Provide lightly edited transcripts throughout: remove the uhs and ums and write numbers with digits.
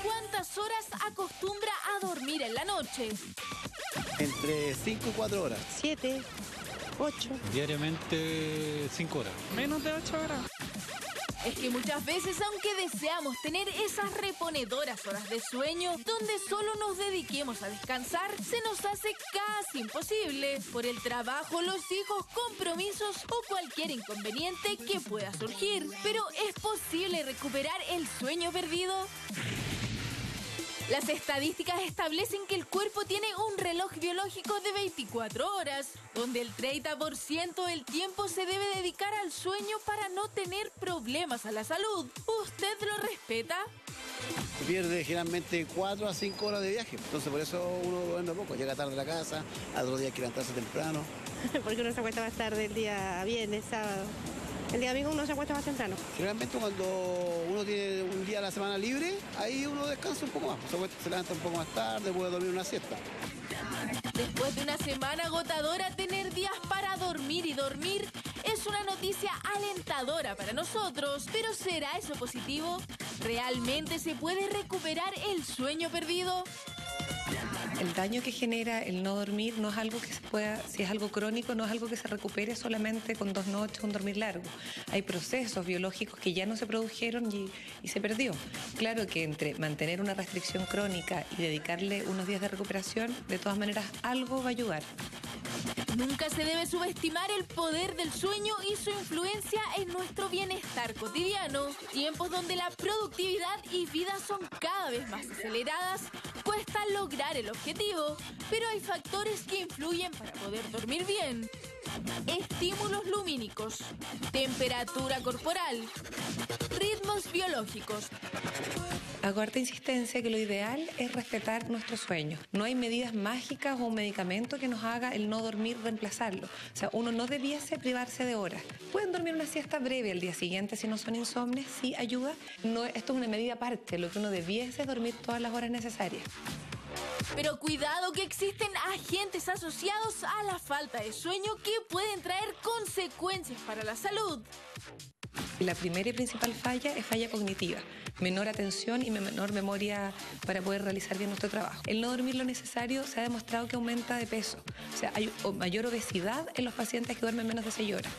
¿Cuántas horas acostumbra a dormir en la noche? Entre 5 y 4 horas. 7, 8. Diariamente 5 horas. Menos de 8 horas. Es que muchas veces, aunque deseamos tener esas reponedoras horas de sueño, donde solo nos dediquemos a descansar, se nos hace casi imposible por el trabajo, los hijos, compromisos o cualquier inconveniente que pueda surgir. Pero ¿es posible recuperar el sueño perdido? Las estadísticas establecen que el cuerpo tiene un reloj biológico de 24 horas, donde el 30% del tiempo se debe dedicar al sueño para no tener problemas a la salud. ¿Usted lo respeta? Se pierde generalmente 4 a 5 horas de viaje. Entonces por eso uno duerme poco. Llega tarde a la casa, al otro día hay que levantarse temprano. Porque uno se acuesta más tarde el día viernes, sábado. El día domingo uno se acuesta más temprano. Generalmente cuando uno tiene un día a la semana libre, ahí uno descansa un poco más. Se levanta un poco más tarde, puede dormir una siesta. Después de una semana agotadora, tener días para dormir y dormir es una noticia alentadora para nosotros. Pero ¿será eso positivo? ¿Realmente se puede recuperar el sueño perdido? El daño que genera el no dormir no es algo que se pueda, si es algo crónico, no es algo que se recupere solamente con 2 noches, un dormir largo. Hay procesos biológicos que ya no se produjeron y se perdió. Claro que entre mantener una restricción crónica y dedicarle unos días de recuperación, de todas maneras algo va a ayudar. Nunca se debe subestimar el poder del sueño y su influencia en nuestro bienestar cotidiano. Tiempos donde la productividad y vida son cada vez más aceleradas, cuesta lograr el objetivo, pero hay factores que influyen para poder dormir bien. Estímulos lumínicos, temperatura corporal, ritmos biológicos. Hago harta insistencia que lo ideal es respetar nuestro sueño. No hay medidas mágicas o un medicamento que nos haga el no dormir reemplazarlo. O sea, uno no debiese privarse de horas. Pueden dormir una siesta breve al día siguiente si no son insomnes, sí ayuda. No, esto es una medida aparte, lo que uno debiese es dormir todas las horas necesarias. Pero cuidado que existen agentes asociados a la falta de sueño que pueden traer consecuencias para la salud. La primera y principal falla es falla cognitiva, menor atención y menor memoria para poder realizar bien nuestro trabajo. El no dormir lo necesario se ha demostrado que aumenta de peso, o sea, hay mayor obesidad en los pacientes que duermen menos de 6 horas.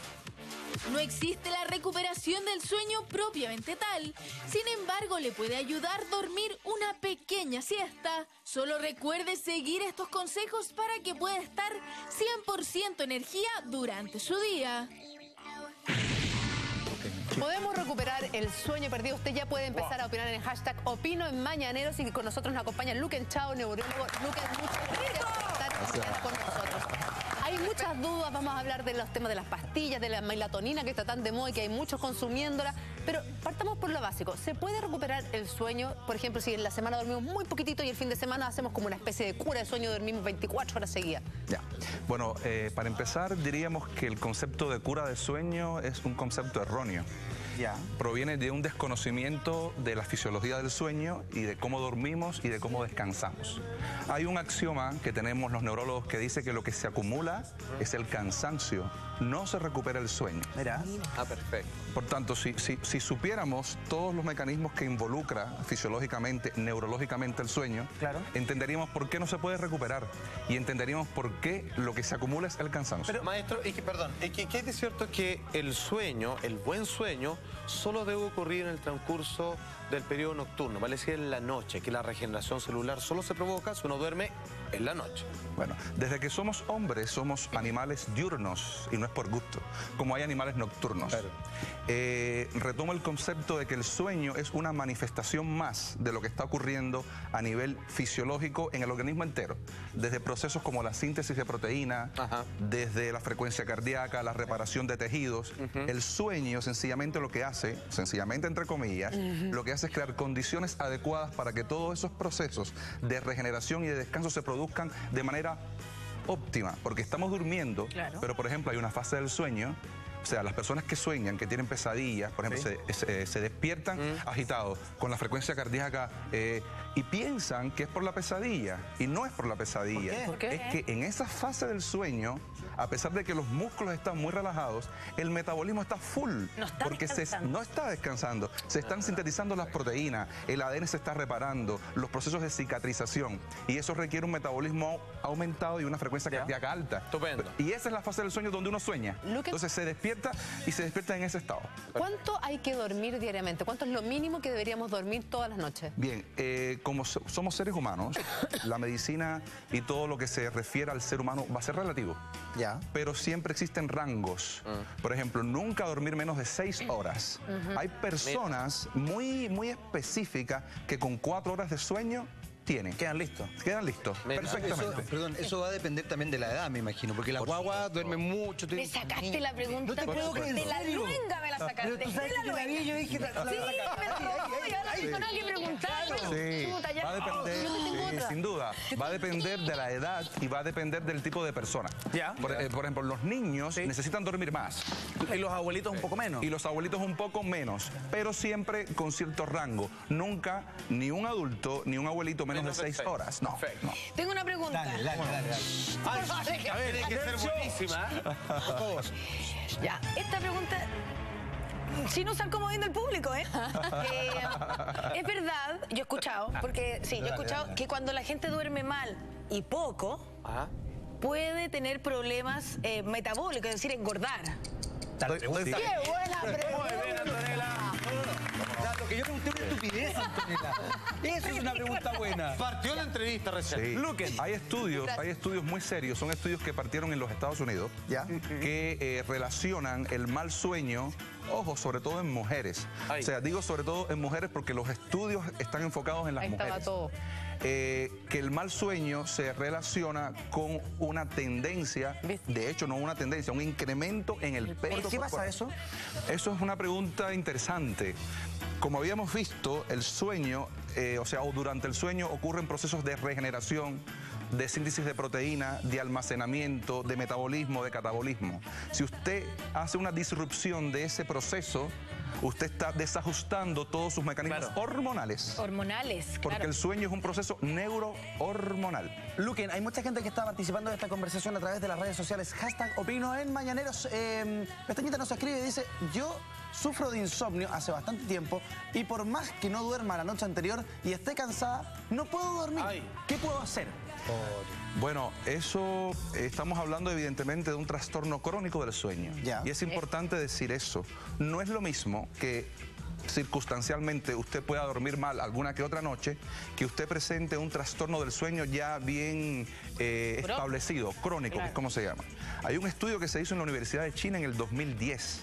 No existe la recuperación del sueño propiamente tal. Sin embargo, le puede ayudar dormir una pequeña siesta. Solo recuerde seguir estos consejos para que pueda estar 100% energía durante su día. Podemos recuperar el sueño perdido. Usted ya puede empezar a opinar en el hashtag Opino en Mañaneros y con nosotros nos acompaña Luquen Chao, neurólogo. Luquen, muchas gracias por estar con nosotros. Hay muchas dudas, vamos a hablar de los temas de las pastillas, de la melatonina que está tan de moda y que hay muchos consumiéndola, pero partamos por lo básico. ¿Se puede recuperar el sueño? Por ejemplo, si en la semana dormimos muy poquitito y el fin de semana hacemos como una especie de cura de sueño, dormimos 24 horas seguidas. Ya. Bueno, para empezar diríamos que el concepto de cura de sueño es un concepto erróneo. Ya. Proviene de un desconocimiento de la fisiología del sueño y de cómo dormimos y de cómo descansamos. Hay un axioma que tenemos los neurólogos que dice que lo que se acumula es el cansancio, no se recupera el sueño. Mira. Ah, perfecto. Por tanto, si supiéramos todos los mecanismos que involucra fisiológicamente, neurológicamente el sueño, claro, entenderíamos por qué no se puede recuperar y entenderíamos por qué lo que se acumula es el cansancio. Pero, maestro, ¿qué es de cierto que el sueño, el buen sueño, solo debe ocurrir en el transcurso del periodo nocturno, vale decir en la noche, que la regeneración celular solo se provoca si uno duerme en la noche? Bueno, desde que somos hombres somos animales diurnos y no es por gusto, como hay animales nocturnos. Claro. Retomo el concepto de que el sueño es una manifestación más de lo que está ocurriendo a nivel fisiológico en el organismo entero, desde procesos como la síntesis de proteína, desde la frecuencia cardíaca, la reparación de tejidos. El sueño sencillamente lo que hace, sencillamente entre comillas, lo que hace es crear condiciones adecuadas para que todos esos procesos de regeneración y de descanso se produzcan de manera óptima, porque estamos durmiendo, claro, pero por ejemplo hay una fase del sueño. O sea, las personas que sueñan, que tienen pesadillas, por ejemplo, se despiertan agitados, con la frecuencia cardíaca y piensan que es por la pesadilla, y no es por la pesadilla. ¿Por qué? Es que en esa fase del sueño, a pesar de que los músculos están muy relajados, el metabolismo está full, No está porque no está descansando, se están sintetizando las proteínas, el ADN se está reparando, los procesos de cicatrización, y eso requiere un metabolismo aumentado y una frecuencia cardíaca alta. Estupendo. Y esa es la fase del sueño donde uno sueña. Entonces se despierta y se despierta en ese estado. ¿Cuánto hay que dormir diariamente? ¿Cuánto es lo mínimo que deberíamos dormir todas las noches? Bien, como somos seres humanos, la medicina y todo lo que se refiere al ser humano va a ser relativo. Ya. Pero siempre existen rangos. Por ejemplo, nunca dormir menos de 6 horas. Hay personas muy específicas que con 4 horas de sueño tienen. Quedan listos. Quedan listos, perfectamente. Perdón, eso va a depender también de la edad, me imagino, porque la guagua duerme mucho. Me sacaste la pregunta. No te puedo creer, de la ¿en serio? luenga me la sacaste. Pero tú sabes De que yo la vi, yo dije... Sí, me la robó, y ahora no tengo que preguntarlo. Sí, Chuta, ya. va a depender, Yo tengo sí, otra. sin duda, va a depender de la edad y va a depender del tipo de persona. Por ejemplo, los niños necesitan dormir más. Y los abuelitos un poco menos. Y los abuelitos un poco menos, pero siempre con cierto rango. Nunca ni un adulto ni un abuelito menos de 6 horas. No, no. Tengo una pregunta. Dale. A ver, tiene que ser buenísima. Por favor. Ya, esta pregunta, sin usar comodín del público, ¿eh? Es verdad, yo he escuchado, porque sí, yo he escuchado que cuando la gente duerme mal y poco, puede tener problemas metabólicos, es decir, engordar. ¡Qué buena pregunta! Muy bien, Antonella. Lo que yo pregunté es una estupidez, Antonella. Eso es una pregunta buena. Partió la entrevista recién. Sí. Hay estudios muy serios, son estudios que partieron en los Estados Unidos, que relacionan el mal sueño, ojo, sobre todo en mujeres. O sea, digo sobre todo en mujeres porque los estudios están enfocados en las mujeres. Ahí estaba todo. Que el mal sueño se relaciona con una tendencia, de hecho no una tendencia, un incremento en el peso. ¿Por qué pasa eso? Eso es una pregunta interesante. Como habíamos visto, el sueño, o durante el sueño ocurren procesos de regeneración, de síntesis de proteína, de almacenamiento, de metabolismo, de catabolismo. Si usted hace una disrupción de ese proceso, usted está desajustando todos sus mecanismos hormonales. Hormonales, Porque el sueño es un proceso neurohormonal. Luquen, hay mucha gente que está participando de esta conversación a través de las redes sociales. #Opino en Mañaneros. Pestañita nos escribe y dice: yo sufro de insomnio hace bastante tiempo y por más que no duerma la noche anterior y esté cansada, no puedo dormir. ¿Qué puedo hacer? Bueno, eso estamos hablando evidentemente de un trastorno crónico del sueño. Y es importante decir eso. No es lo mismo que circunstancialmente usted pueda dormir mal alguna que otra noche, que usted presente un trastorno del sueño ya bien establecido, crónico, que es como se llama. Hay un estudio que se hizo en la Universidad de China en el 2010.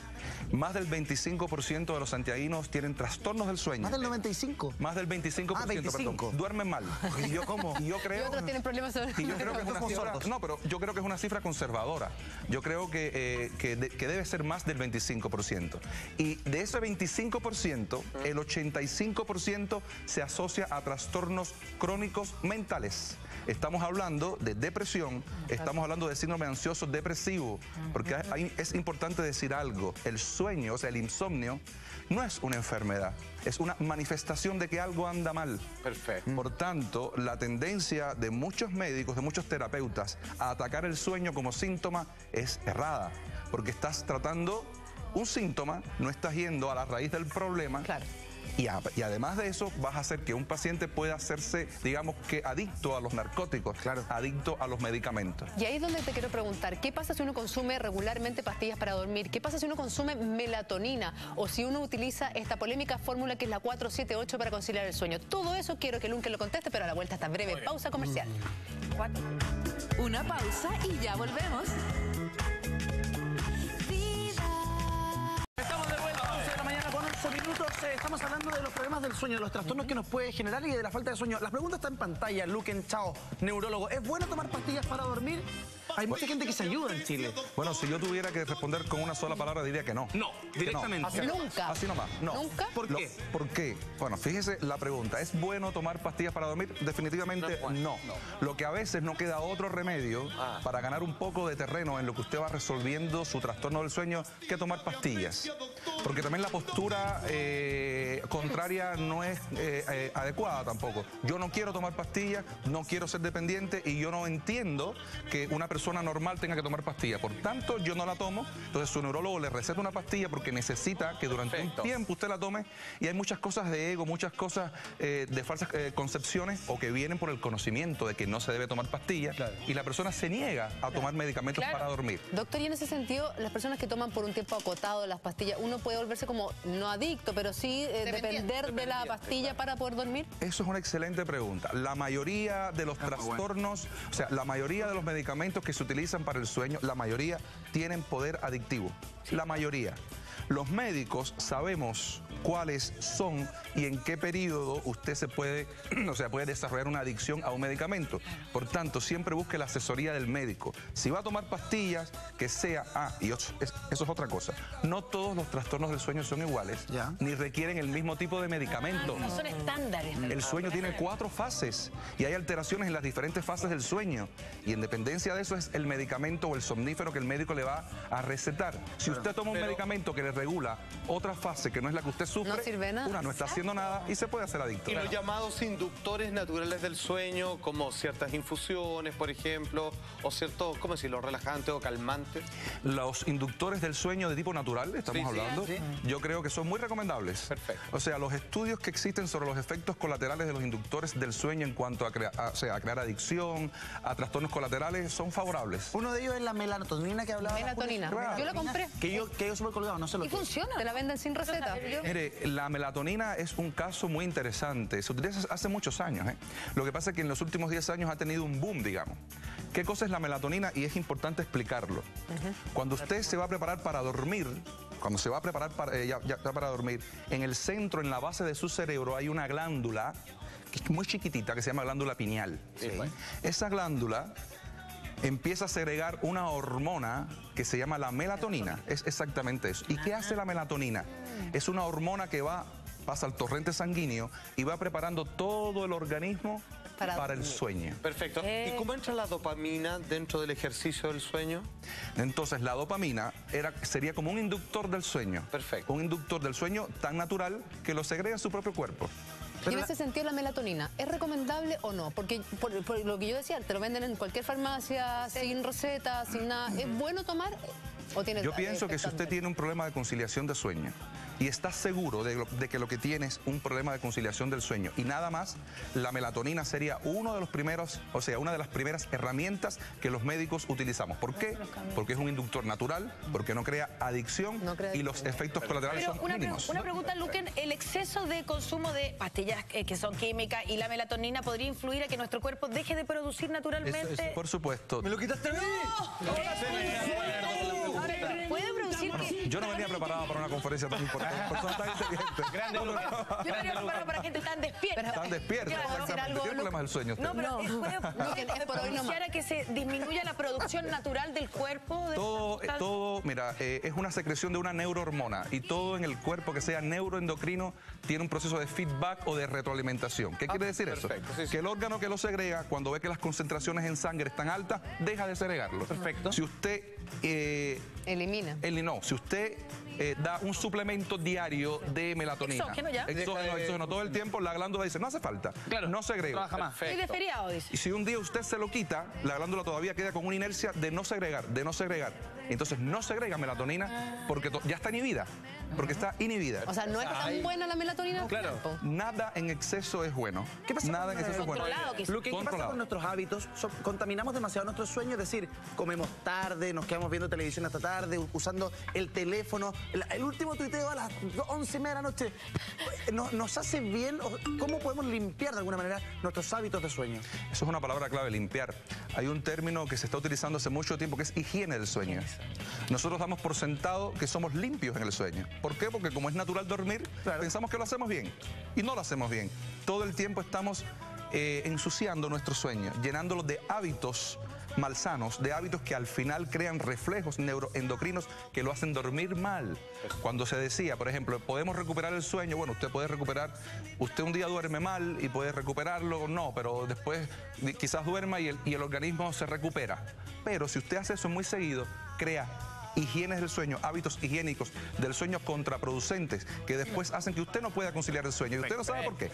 Más del 25% de los santiaguinos tienen trastornos del sueño. ¿Más del 95%? Más del 25%, 25%. perdón. Duermen mal. Y yo creo... Y otros tienen problemas sobre... Y yo creo que es una cifra... No, pero yo creo que es una cifra conservadora. Yo creo que debe ser más del 25%. Y de ese 25%, el 85% se asocia a trastornos crónicos mentales. Estamos hablando de depresión, estamos hablando de síndrome ansioso depresivo, porque es importante decir algo. El sueño, o sea, el insomnio, no es una enfermedad, es una manifestación de que algo anda mal. Perfecto. Por tanto, la tendencia de muchos médicos, de muchos terapeutas, a atacar el sueño como síntoma es errada, porque estás tratando un síntoma, no estás yendo a la raíz del problema. Claro. Y además de eso, vas a hacer que un paciente pueda hacerse, digamos que adicto a los narcóticos, adicto a los medicamentos. Y ahí es donde te quiero preguntar, ¿qué pasa si uno consume regularmente pastillas para dormir? ¿Qué pasa si uno consume melatonina? O si uno utiliza esta polémica fórmula que es la 478 para conciliar el sueño. Todo eso quiero que Lunken lo conteste, pero a la vuelta esta breve pausa comercial. Una pausa y ya volvemos. Estamos de vuelta, 11 de la mañana con 11 minutos. Estamos hablando de los problemas del sueño, de los trastornos que nos puede generar y de la falta de sueño. La pregunta está en pantalla. Luquen Chao, neurólogo. ¿Es bueno tomar pastillas para dormir? Hay mucha gente que se ayuda en Chile. Bueno, si yo tuviera que responder con una sola palabra, diría que no. No, directamente. Que no. Nunca. Así nomás, no. ¿Nunca? ¿Por qué? ¿Por qué? Bueno, fíjese la pregunta. ¿Es bueno tomar pastillas para dormir? Definitivamente no. Lo que a veces no queda otro remedio para ganar un poco de terreno en lo que usted va resolviendo su trastorno del sueño que tomar pastillas. porque también la postura contraria no es adecuada tampoco. Yo no quiero tomar pastillas, no quiero ser dependiente y yo no entiendo que una persona normal tenga que tomar pastillas. Por tanto, yo no la tomo. Entonces su neurólogo le receta una pastilla porque necesita que durante un tiempo usted la tome, y hay muchas cosas de ego, muchas cosas de falsas concepciones o que vienen por el conocimiento de que no se debe tomar pastillas, y la persona se niega a tomar medicamentos para dormir. Doctor, y en ese sentido, las personas que toman por un tiempo acotado las pastillas, ¿uno puede volverse como no adicto, pero sí depender de la pastilla para poder dormir? Eso es una excelente pregunta. La mayoría de los trastornos, o sea, la mayoría de los medicamentos que se utilizan para el sueño, la mayoría tienen poder adictivo. La mayoría. Los médicos sabemos cuáles son y en qué periodo usted se puede, puede desarrollar una adicción a un medicamento. Por tanto, siempre busque la asesoría del médico. Si va a tomar pastillas, que sea... eso es otra cosa. No todos los trastornos del sueño son iguales, ni requieren el mismo tipo de medicamento. No son estándares. El sueño tiene 4 fases y hay alteraciones en las diferentes fases del sueño. Y en dependencia de eso es el medicamento o el somnífero que el médico le va a recetar. Si usted toma un medicamento que le regula otra fase que no es la que usted sufre, no sirve nada. Una no está haciendo nada y se puede hacer adicto. Y los llamados inductores naturales del sueño, como ciertas infusiones, por ejemplo, o ciertos, ¿cómo decirlo?, relajantes o calmantes. Los inductores del sueño de tipo natural, estamos hablando, yo creo que son muy recomendables. Perfecto. O sea, los estudios que existen sobre los efectos colaterales de los inductores del sueño en cuanto a crear adicción, a trastornos colaterales, son favorables. Uno de ellos es la melatonina que hablaba. Melatonina. Yo la compré. Que yo súper colgado, no sé lo que funciona. Te la venden sin receta. Mire, la melatonina es un caso muy interesante. Se utiliza hace muchos años. Lo que pasa es que en los últimos 10 años ha tenido un boom, digamos. ¿Qué cosa es la melatonina? Y es importante explicarlo. Cuando usted se va a preparar para dormir, para dormir, en el centro, en la base de su cerebro, hay una glándula muy chiquitita que se llama glándula pineal. Esa glándula empieza a segregar una hormona que se llama la melatonina. Es exactamente eso. ¿Y qué hace la melatonina? Es una hormona que pasa al torrente sanguíneo y va preparando todo el organismo para el sueño. Perfecto. ¿Y cómo entra la dopamina dentro del ejercicio del sueño? Entonces, la dopamina sería como un inductor del sueño. Perfecto. Un inductor del sueño tan natural que lo segrega en su propio cuerpo. Y en ese sentido, la melatonina, ¿es recomendable o no? Porque por lo que yo decía, te lo venden en cualquier farmacia, sin receta, sin nada. ¿Es bueno tomar o tiene? Yo pienso que si usted tiene un problema de conciliación de sueño y está seguro de que lo que tiene es un problema de conciliación del sueño y nada más, la melatonina sería uno de los primeros, una de las primeras herramientas que los médicos utilizamos. ¿Por qué? Porque es un inductor natural, porque no crea adicción y los efectos colaterales son mínimos. Una pregunta, Luquen, ¿el exceso de consumo de pastillas que son químicas y la melatonina podría influir a que nuestro cuerpo deje de producir naturalmente? Por supuesto. ¡Me lo quitaste a mí! ¿Puede producir que...? Yo no venía preparado para una conferencia tan importante. Personas tan inteligentes. Yo venía preparado para gente tan despierta. Tan despierta, exactamente. Tiene problemas del sueño usted. No, pero puede propiciar a que se disminuya la producción natural del cuerpo. Todo, mira, es una secreción de una neurohormona y todo en el cuerpo que sea neuroendocrino tiene un proceso de feedback o de retroalimentación. ¿Qué quiere decir eso? Que el órgano que lo segrega, cuando ve que las concentraciones en sangre están altas, deja de segregarlo. Perfecto. Si usted... elimina. Si usted da un suplemento diario de melatonina. Exógeno ya. Exógeno. Todo el tiempo la glándula dice, no hace falta. Claro. No segrega. Estoy de feriado, dice. Y si un día usted se lo quita, la glándula todavía queda con una inercia de no segregar. Entonces no segrega melatonina porque ya está inhibida. Porque está inhibida. O sea, no es tan buena la melatonina. Claro. Nada en exceso es bueno. ¿Qué pasa? Nada en exceso es bueno. ¿Qué pasa con nuestros hábitos? Contaminamos demasiado nuestro sueño, es decir, comemos tarde, nos quedamos viendo televisión hasta tarde, usando el teléfono. El último tuiteo a las 11:30 de la noche. ¿Nos hace bien? ¿Cómo podemos limpiar de alguna manera nuestros hábitos de sueño? Eso es una palabra clave, limpiar. Hay un término que se está utilizando hace mucho tiempo que es higiene del sueño. Nosotros damos por sentado que somos limpios en el sueño. ¿Por qué? Porque como es natural dormir, pensamos que lo hacemos bien. Y no lo hacemos bien. Todo el tiempo estamos ensuciando nuestro sueño, llenándolo de hábitos malsanos, de hábitos que al final crean reflejos neuroendocrinos que lo hacen dormir mal. Cuando se decía, por ejemplo, podemos recuperar el sueño, bueno, usted un día duerme mal y puede recuperarlo, no, pero después quizás duerma y el organismo se recupera. Pero si usted hace eso muy seguido, crea higienes del sueño, hábitos higiénicos del sueño contraproducentes que después hacen que usted no pueda conciliar el sueño. Y usted no sabe por qué.